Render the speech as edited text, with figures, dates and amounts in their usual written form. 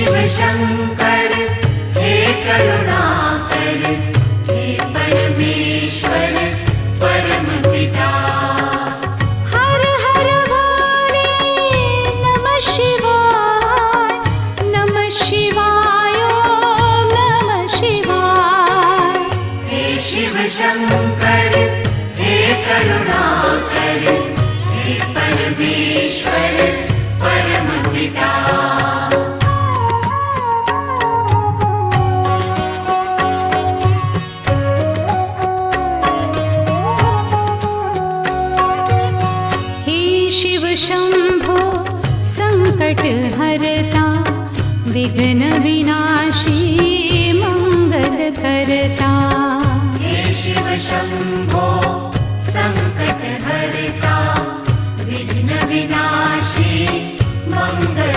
शिव शंकर हे करुणाकर, हे परमेश्वर परम पिता। हर हर भोले नमः शिवाय, नमः शिवाय ओम नमः शिवाय। हे शिव शंकर हे करुणाकर, हे परमेश्वर परम पिता। शिव शंभो संकट हरता, विघ्न विनाशी मंगल करता। हे शिव शंभो संकट हरता, विघ्न विनाशी मंगल